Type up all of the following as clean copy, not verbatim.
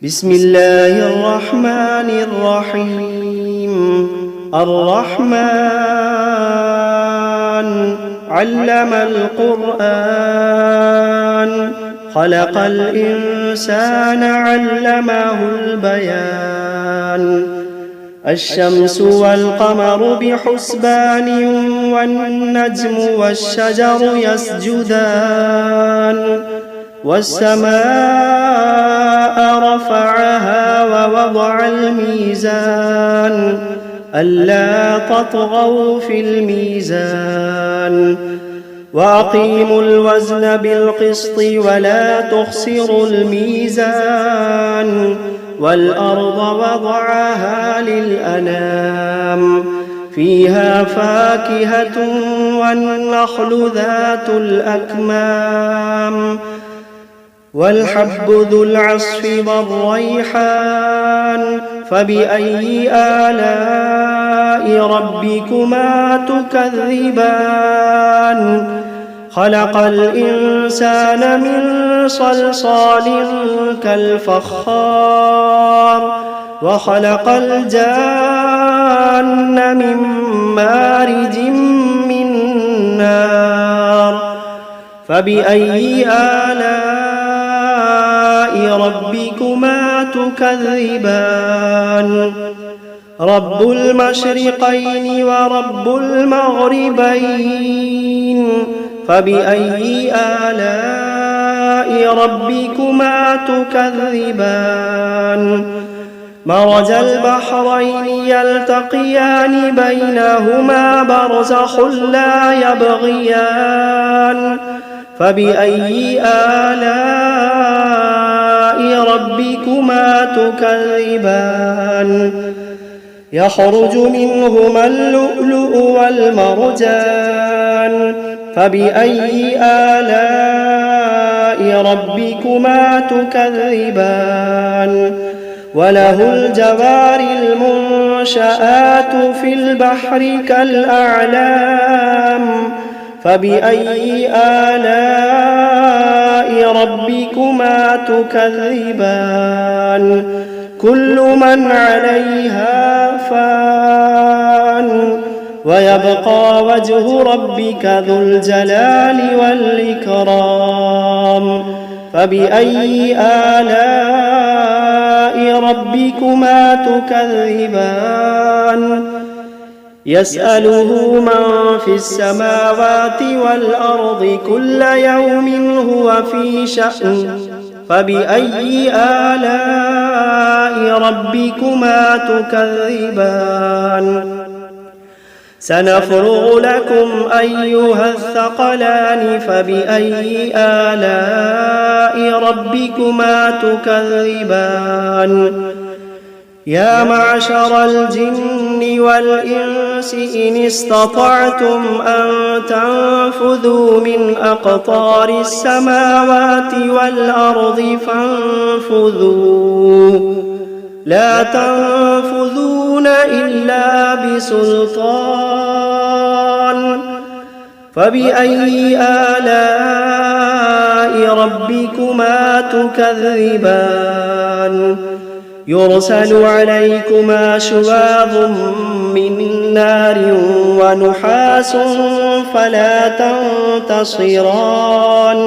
بسم الله الرحمن الرحيم. الرحمن علم القرآن، خلق الإنسان علمه البيان. الشمس والقمر بحسبان، والنجم والشجر يسجدان. والسماء رفعها ووضع الميزان، ألا تطغوا في الميزان. وأقيموا الوزن بالقسط ولا تخسروا الميزان. والأرض وضعها للأنام، فيها فاكهة والنخل ذات الأكمام، والحب ذو العصف والريحان. فبأي آلاء ربكما تكذبان؟ خلق الإنسان من صلصال كالفخار، وخلق الجان من مارج من نار. فبأي آلاء ربكما تكذبان؟ رب المشرقين ورب المغربين. فبأي آلاء ربكما تكذبان؟ مرج البحرين يلتقيان، بينهما برزخ لا يبغيان. فبأي آلاء ربكما تكذبان؟ يخرج منهما اللؤلؤ والمرجان. فبأي آلاء ربكما تكذبان؟ وله الجوار المنشآت في البحر كالأعلام. فبأي آلاء ربكما تكذبان؟ كل من عليها فان، ويبقى وجه ربك ذو الجلال والإكرام. فبأي آلاء ربكما تكذبان؟ يسأله من في السماوات والأرض كل يوم هو في شأن. فبأي آلاء ربكما تكذبان؟ سنفرغ لكم أيها الثقلان. فبأي آلاء ربكما تكذبان؟ يا معشر الجن والإنس إن استطعتم أن تنفذوا من أقطار السماوات والأرض فانفذوا، لا تنفذون إلا بسلطان. فبأي آلاء ربكما تكذبان؟ يرسل عليكما شواظ من نار ونحاس فلا تنتصران.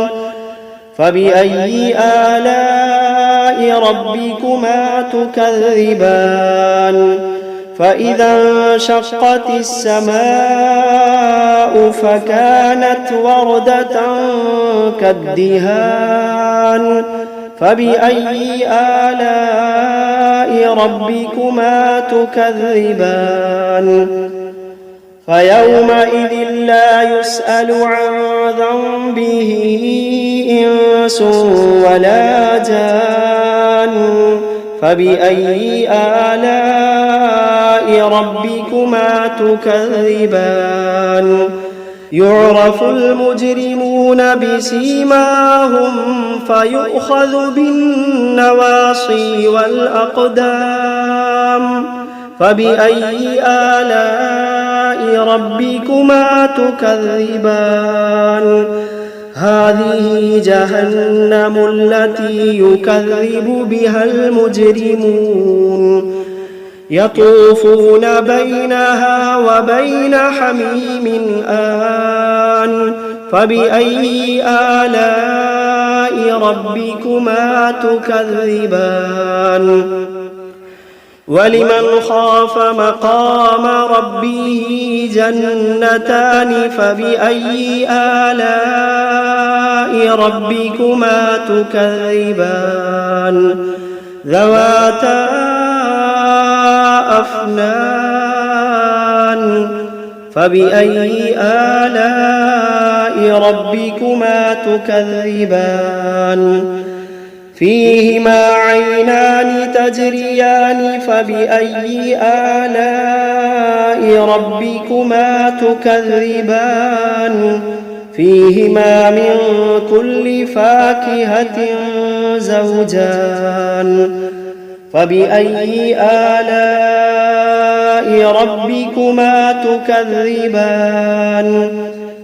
فبأي آلاء ربكما تكذبان؟ فإذا انشقت السماء فكانت وردة كالدهان. فبأي آلاء ربكما تكذبان؟ فيومئذ لا يسأل عن ذنبه إنس ولا جان. فبأي آلاء ربكما تكذبان؟ يعرف المجرمون بسيماهم فيؤخذ بالنواصي والأقدام. فبأي آلاء ربكما تكذبان؟ هذه جهنم التي يكذب بها المجرمون يطوفون بينها وبين حميم آن فبأي آلاء ربكما تكذبان ولمن خاف مقام ربه جنتان فبأي آلاء ربكما تكذبان ذواتا أفنان فبأي آلاء ربكما تكذبان فيهما عينان تجريان فبأي آلاء ربكما تكذبان فيهما من كل فاكهة زوجان فبأي آلاء ربكما تكذبان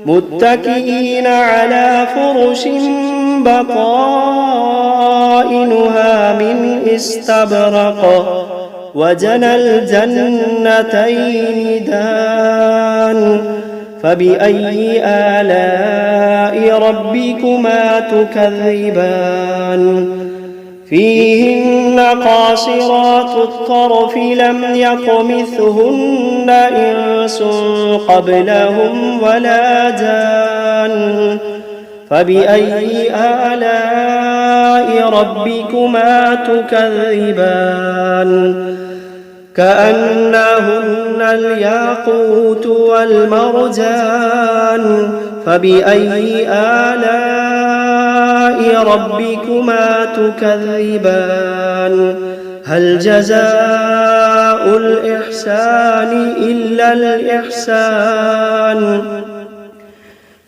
متكئين على فرش بطائنها من استبرق وجنى الجنتين دان فبأي آلاء ربكما تكذبان فيهن قاصرات الطرف لم يطمثهن إنس قبلهم ولا جان فبأي آلاء ربكما تكذبان كأنهن الياقوت والمرجان فبأي آلاء ربكما تكذبان هل جزاء الإحسان إلا الإحسان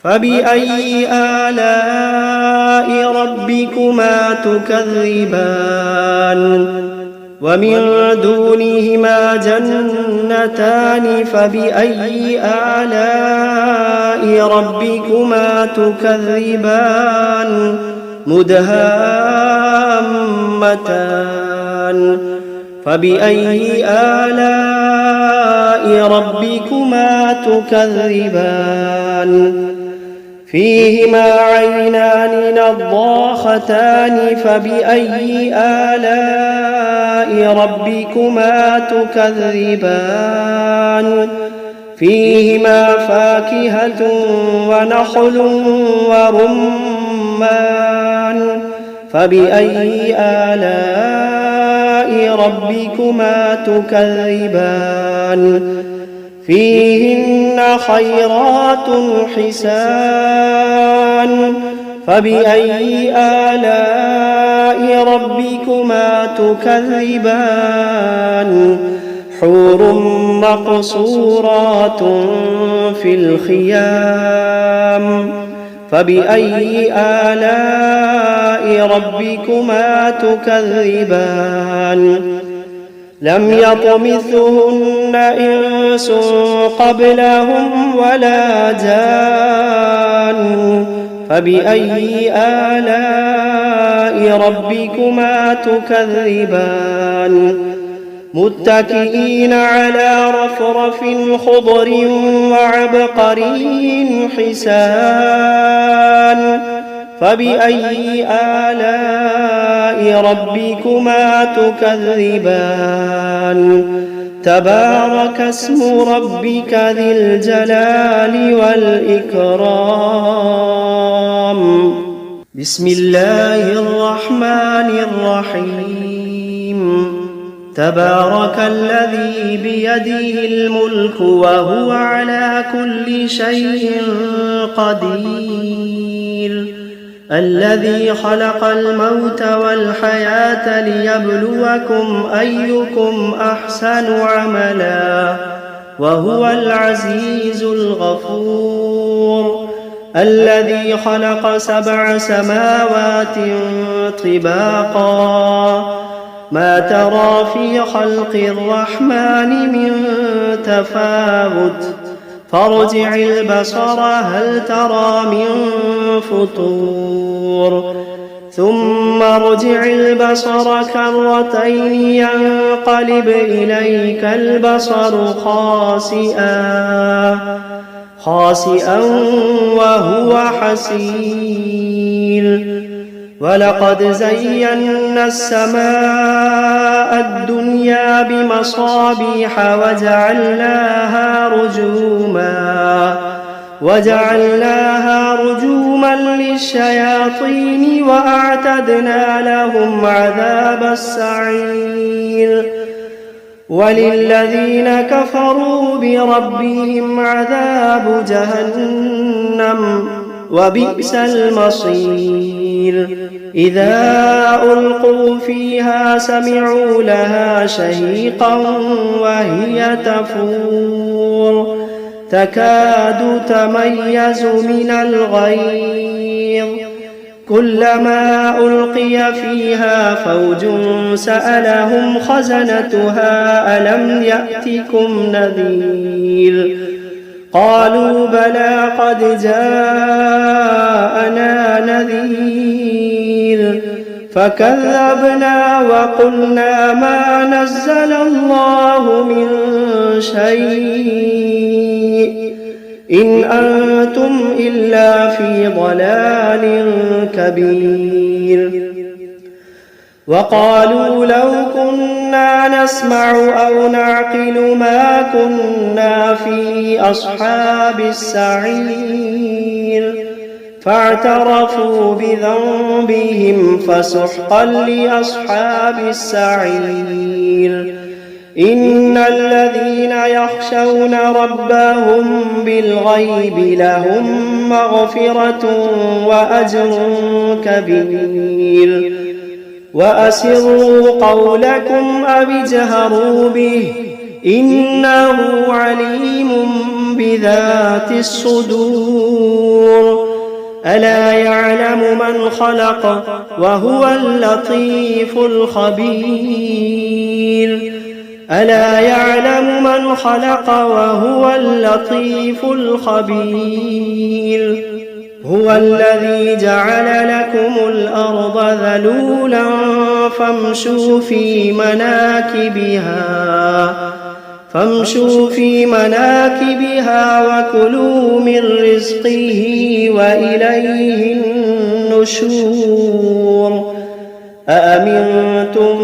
فبأي آلاء ربكما تكذبان ومن دونهما جنتان فبأي آلاء ربكما تكذبان مدهامتان فبأي آلاء ربكما تكذبان فيهما عينان نضاختان فبأي آلاء ربكما تكذبان فيهما فاكهة ونخل ورمان فبأي آلاء ربكما تكذبان فيهن خيرات حسان فبأي آلاء ربكما تكذبان حور مقصورات في الخيام فبأي آلاء ربكما تكذبان لم يطمثهن إنس قبلهم ولا جان فبأي آلاء ربكما تكذبان متكئين على رفرف خضر وعبقري حسان فبأي آلاء ربكما تكذبان تبارك اسم ربك ذي الجلال والإكرام بسم الله الرحمن الرحيم تبارك الذي بيده الملك وهو على كل شيء قدير الذي خلق الموت والحياة ليبلوكم أيكم أحسن عملا وهو العزيز الغفور الذي خلق 7 سماوات طباقا ما ترى في خلق الرحمن من تفاوت فارجع البصر هل ترى من فطور ثم ارجع البصر كرتين ينقلب إليك البصر خاسئا وهو حسير ولقد زينا السماء الدنيا بمصابيح وجعلناها رجوما للشياطين وأعتدنا لهم عذاب السعير وللذين كفروا بربهم عذاب جهنم وبئس المصير إذا ألقوا فيها سمعوا لها شهيقا وهي تفور تكاد تميز من الغيظ كلما ألقي فيها فوج سألهم خزنتها ألم يأتكم نذير قالوا بلى قد جاءنا نذير فكذبنا وقلنا ما نزل الله من شيء إن أنتم إلا في ضلال كبير وقالوا لو كنا نسمع أو نعقل ما كنا في أصحاب السعير فاعترفوا بذنبهم فسحقا لأصحاب السعير إن الذين يخشون ربهم بالغيب لهم مغفرة وأجر كبير وأسروا قولكم أو اجهروا به إنه عليم بذات الصدور ألا يعلم من خلق وهو اللطيف الخبير ألا يعلم من خلق وهو اللطيف الخبير هو الذي جعل لكم الأرض ذلولا فامشوا في مناكبها وكلوا من رزقه وإليه النشور أأمنتم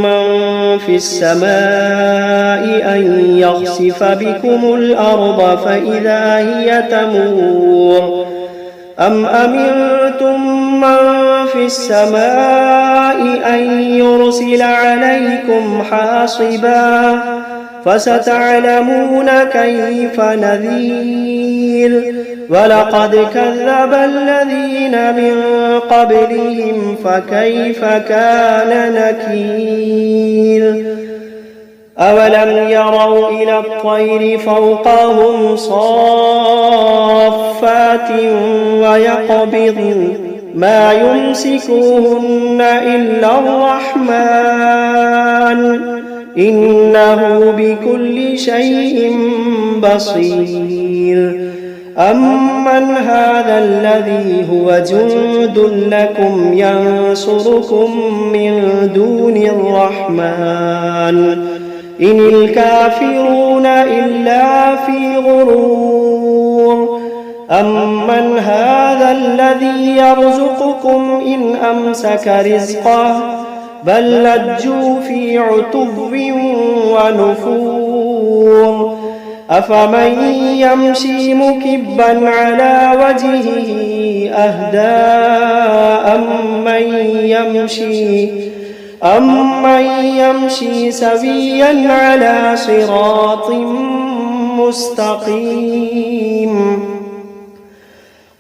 من في السماء أن يخسف بكم الأرض فإذا هي تمور أم أمنتم من في السماء أن يرسل عليكم حاصبا فستعلمون كيف نذير ولقد كذب الذين من قبلهم فكيف كان نكير أولم يروا إلى الطير فوقهم صافات ويقبضن ما يمسكوهن إلا الرحمن إنه بكل شيء بصير أمن هذا الذي هو جند لكم ينصركم من دون الرحمن إن الكافرون إلا في غرور أمن هذا الذي يرزقكم إن أمسك رزقه بل لجوا في عتب ونفور أفمن يمشي مكبا على وجهه أهدى أمن يمشي سويا على صراط مستقيم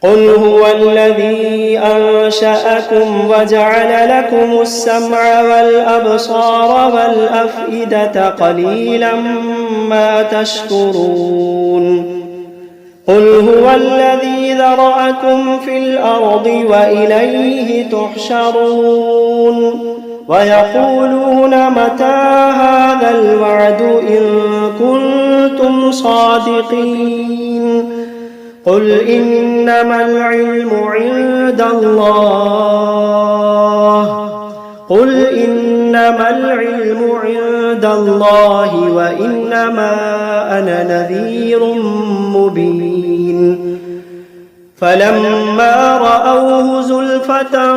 قل هو الذي أنشأكم وجعل لكم السمع والأبصار والأفئدة قليلا ما تشكرون قل هو الذي ذرأكم في الأرض وإليه تحشرون ويقولون متى هذا الوعد إن كنتم صادقين قل إنما العلم عند الله وإنما أنا نذير مبين فلما رأوه زلفة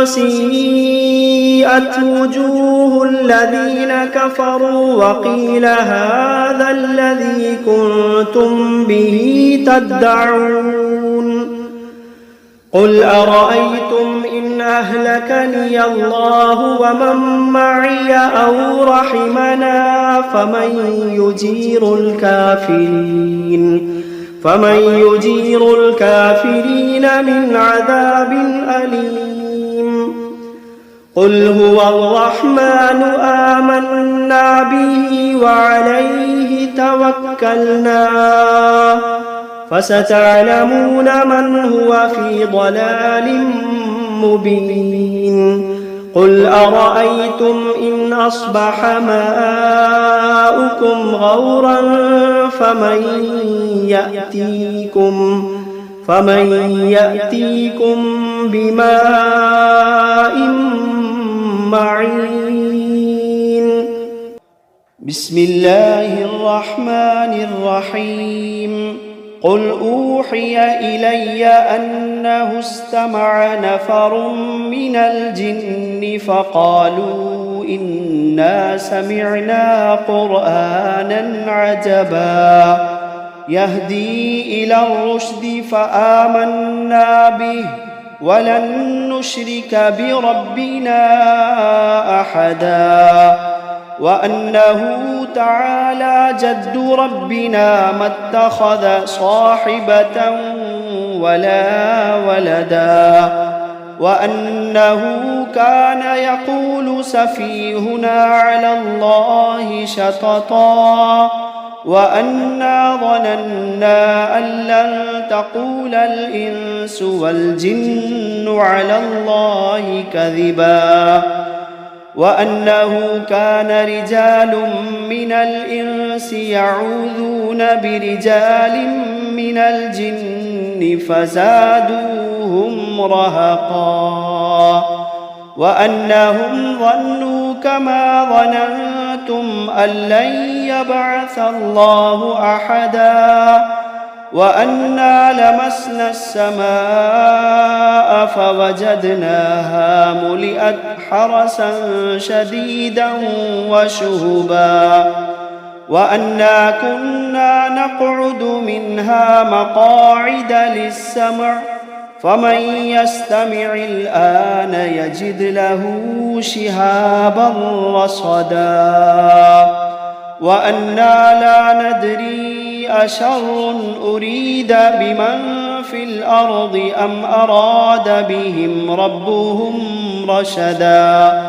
سيئت وجوه الذين كفروا وقيل هذا الذي كنتم به تدعون قل أرأيتم إن أهلكني الله ومن معي أو رحمنا فمن يجير الكافرين من عذاب أليم قل هو الرحمن آمنا به وعليه توكلنا فستعلمون من هو في ضلال مبين قل أرأيتم إن أصبح ماؤكم غورا فمن يأتيكم بماء معين بسم الله الرحمن الرحيم قل أوحي إلي أنه استمع نفر من الجن فقالوا إنا سمعنا قرآنا عجبا يهدي إلى الرشد فآمنا به ولن نشرك بربنا أحدا وأنه تعالى جد ربنا ما اتخذ صاحبة ولا ولدا وأنه كان يقول سفيهنا على الله شططا وأنا ظننا أن لن تقول الإنس والجن على الله كذبا وأنه كان رجال من الإنس يعوذون برجال من الجن فزادوهم رهقا وأنهم ظنوا كما ظننتم أن لن يبعث الله أحدا وأنا لمسنا السماء فوجدناها ملئت حرسا شديدا وشهبا وأنا كنا نقعد منها مقاعد للسمع فمن يستمع الآن يجد له شهابا رصدا وأنا لا ندري أشر أريد بمن في الأرض أم أراد بهم ربهم رشدا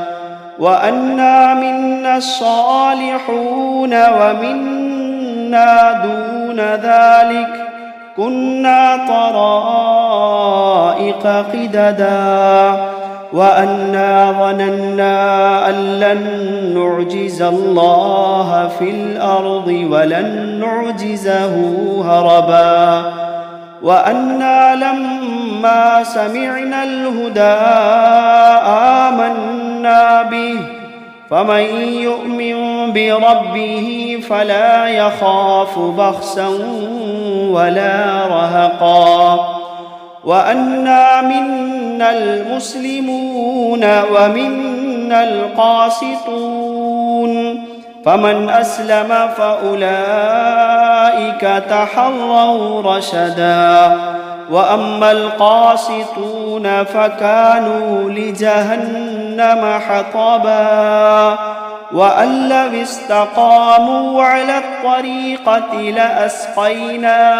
وأنا منا الصالحون ومنا دون ذلك كنا طرائق قددا وأنا ظننا أن لن نعجز الله في الأرض ولن نعجزه هربا وأنا لما سمعنا الهدى آمنا به فمن يؤمن بربه فلا يخاف بخسا ولا رهقا وأنا منا المسلمون ومنا القاسطون فمن أسلم فأولئك تحروا رشدا وأما القاسطون فكانوا لجهنم حطبا وأن لو استقاموا على الطريقة لأسقيناهم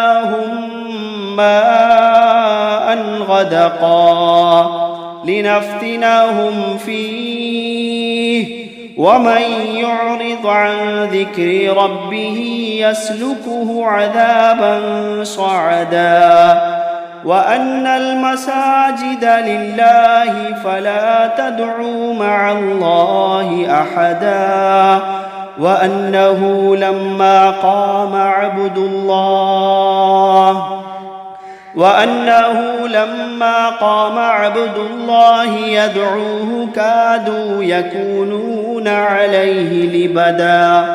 ماء غدقا لنفتنهم فيه ومن يعرض عن ذكر ربه يسلكه عذابا صعدا وأن المساجد لله فلا تدعوا مع الله أحدا وأنه لما قام عبد الله يدعوه كادوا يكونون عليه لبدا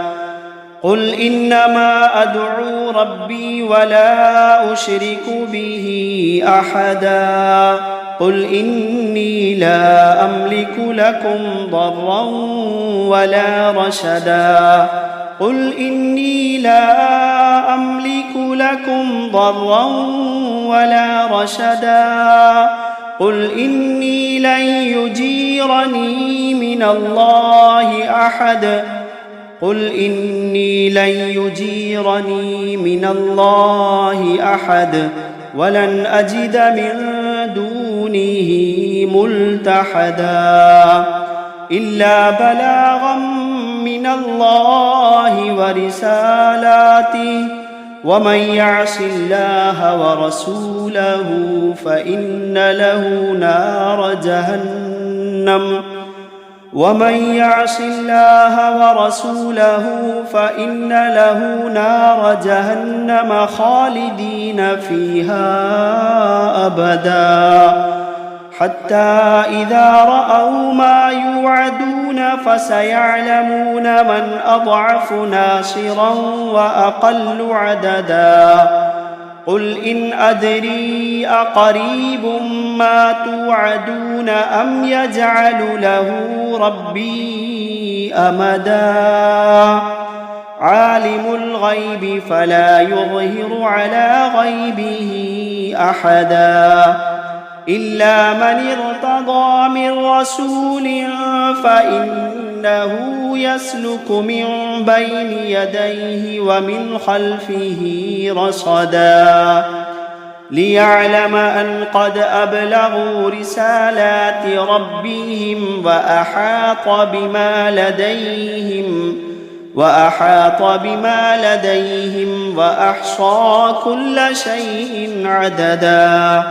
قل إنما أدعو ربي ولا أشرك به أحدا قل إني لا أملك لكم ضرا ولا رشدا قل إني لا أملك لكم ضرا ولا رشدا قل إني لن يجيرني من الله أحد قل إني لن يجيرني من الله أحد ولن أجد من دونه ملتحدا إلا بلاغا من الله ورسالاته ومن يعص الله ورسوله فإن له نار جهنم خالدين فيها أبدا حتى إذا رأوا ما يوعدون فسيعلمون من أضعف ناصرا وأقل عددا قل إن أدري أقريب ما توعدون أم يجعل له ربي أمدا عالم الغيب فلا يظهر على غيبه أحدا إلا من ارتضى من رسول فإنه يسلك من بين يديه ومن خلفه رصدا ليعلم أن قد أبلغوا رسالات ربهم وأحاط بما لديهم وأحصى كل شيء عددا